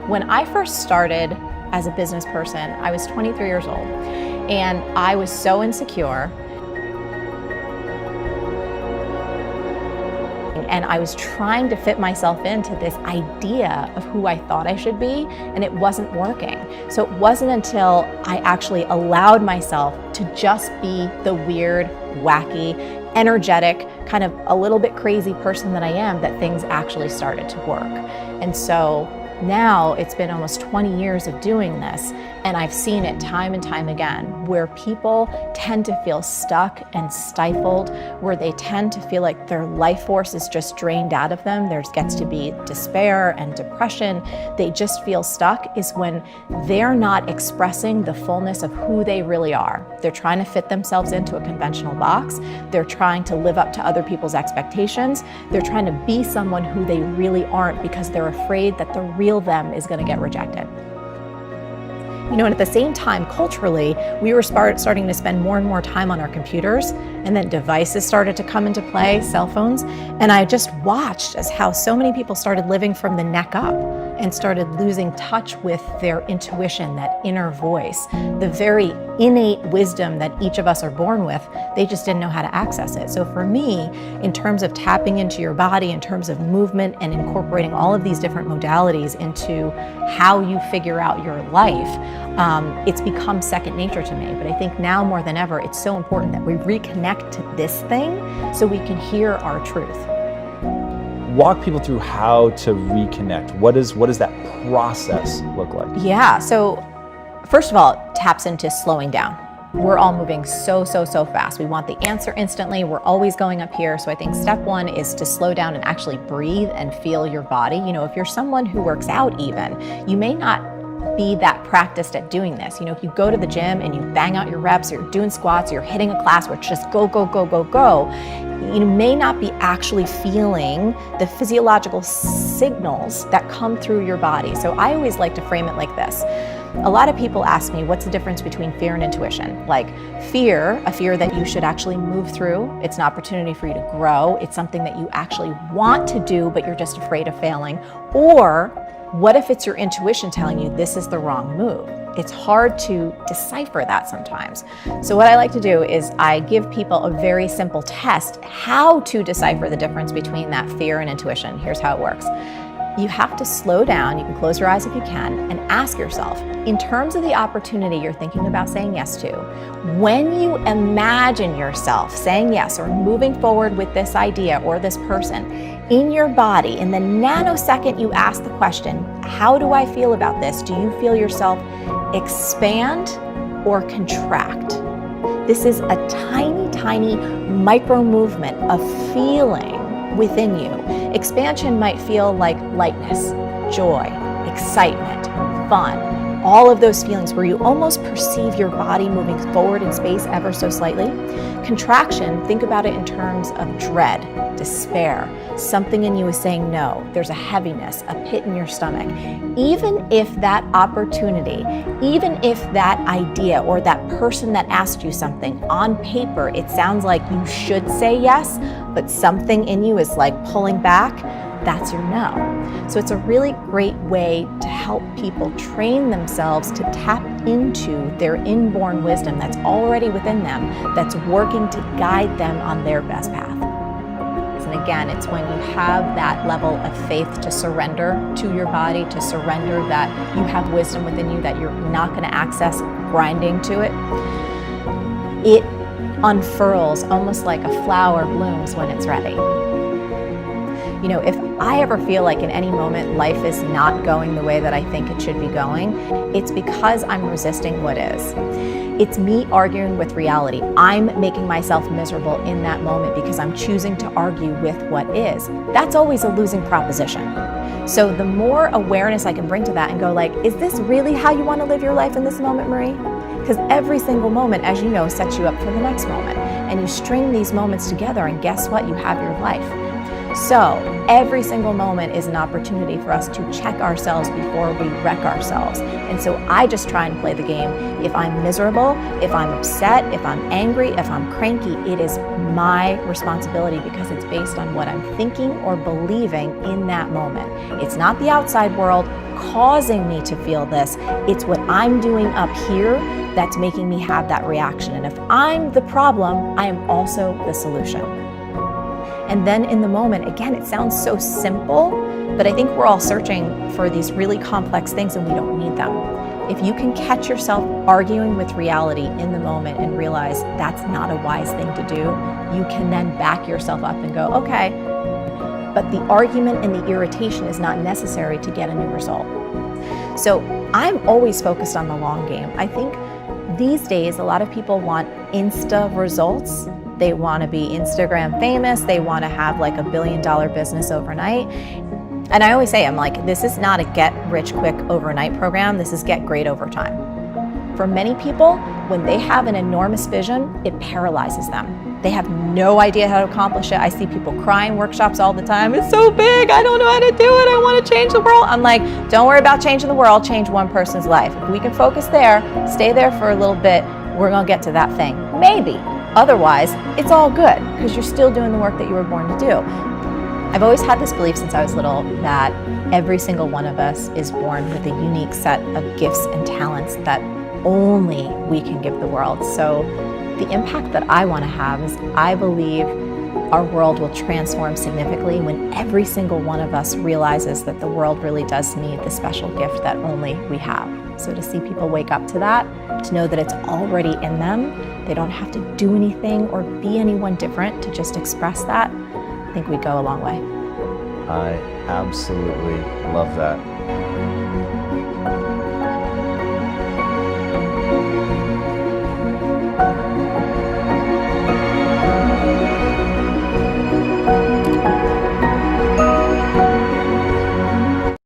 When I first started as a business person, I was 23 years old, and I was so insecure. And I was trying to fit myself into this idea of who I thought I should be, and it wasn't working. So it wasn't until I actually allowed myself to just be the weird, wacky, energetic, kind of a little bit crazy person that I am that things actually started to work. And so now it's been almost 20 years of doing this, and I've seen it time and time again, where people tend to feel stuck and stifled, where they tend to feel like their life force is just drained out of them. There gets to be despair and depression. They just feel stuck is when they're not expressing the fullness of who they really are. They're trying to fit themselves into a conventional box. They're trying to live up to other people's expectations. They're trying to be someone who they really aren't because they're afraid that the real them is going to get rejected. You know, and at the same time, culturally, we were starting to spend more and more time on our computers, and then devices started to come into play, cell phones, and I just watched as how so many people started living from the neck up and started losing touch with their intuition, that inner voice, the very innate wisdom that each of us are born with. They just didn't know how to access it. So for me, in terms of tapping into your body, in terms of movement and incorporating all of these different modalities into how you figure out your life, it's become second nature to me. But I think now more than ever, it's so important that we reconnect to this thing so we can hear our truth. Walk people through how to reconnect. What does that process look like? Yeah, so first of all, it taps into slowing down. We're all moving so fast. We want the answer instantly. We're always going up here. So I think step one is to slow down and actually breathe and feel your body. You know, if you're someone who works out even, you may not be that practiced at doing this. You know, if you go to the gym and you bang out your reps, or you're doing squats, or you're hitting a class where it's just go, you may not be actually feeling the physiological signals that come through your body. So I always like to frame it like this. A lot of people ask me, what's the difference between fear and intuition? Like fear, a fear that you should actually move through. It's an opportunity for you to grow. It's something that you actually want to do, but you're just afraid of failing. Or what if it's your intuition telling you this is the wrong move? It's hard to decipher that sometimes. So what I like to do is I give people a very simple test how to decipher the difference between that fear and intuition. Here's how it works. You have to slow down, you can close your eyes if you can, and ask yourself, in terms of the opportunity you're thinking about saying yes to, when you imagine yourself saying yes or moving forward with this idea or this person, in your body, in the nanosecond you ask the question, how do I feel about this? Do you feel yourself expand or contract? This is a tiny micro movement of feeling within you. Expansion might feel like lightness, joy, excitement, fun, all of those feelings where you almost perceive your body moving forward in space ever so slightly. Contraction, think about it in terms of dread, despair. Something in you is saying no. There's a heaviness, a pit in your stomach. Even if that opportunity, even if that idea or that person that asked you something, on paper, it sounds like you should say yes, but something in you is like pulling back, that's your no. So it's a really great way to help people train themselves to tap into their inborn wisdom that's already within them, that's working to guide them on their best path. And again, it's when you have that level of faith to surrender to your body, to surrender that you have wisdom within you that you're not going to access grinding to it. It unfurls almost like a flower blooms when it's ready. You know, if I ever feel like in any moment life is not going the way that I think it should be going, it's because I'm resisting what is. It's me arguing with reality. I'm making myself miserable in that moment because I'm choosing to argue with what is. That's always a losing proposition. So the more awareness I can bring to that and go like, is this really how you want to live your life in this moment, Marie? Because every single moment, as you know, sets you up for the next moment. And you string these moments together and guess what? You have your life. So every single moment is an opportunity for us to check ourselves before we wreck ourselves. And so I just try and play the game. If I'm miserable, if I'm upset, if I'm angry, if I'm cranky, it is my responsibility because it's based on what I'm thinking or believing in that moment. It's not the outside world causing me to feel this. It's what I'm doing up here that's making me have that reaction. And if I'm the problem, I am also the solution. And then in the moment, again, it sounds so simple, but I think we're all searching for these really complex things and we don't need them. If you can catch yourself arguing with reality in the moment and realize that's not a wise thing to do, you can then back yourself up and go, okay, but the argument and the irritation is not necessary to get a new result. So I'm always focused on the long game. I think these days, a lot of people want Insta results. They want to be Instagram famous. They want to have like $1 billion business overnight. And I always say, I'm like, this is not a get rich quick overnight program. This is get great over time. For many people, when they have an enormous vision, it paralyzes them. They have no idea how to accomplish it. I see people cry in workshops all the time. It's so big. I don't know how to do it. I want to change the world. I'm like, don't worry about changing the world. Change one person's life. If we can focus there, stay there for a little bit, we're going to get to that thing. Maybe. Otherwise, it's all good because you're still doing the work that you were born to do. I've always had this belief since I was little that every single one of us is born with a unique set of gifts and talents that only we can give the world. So the impact that I want to have is I believe our world will transform significantly when every single one of us realizes that the world really does need the special gift that only we have. So to see people wake up to that, to know that it's already in them, they don't have to do anything or be anyone different to just express that, I think we go a long way. I absolutely love that.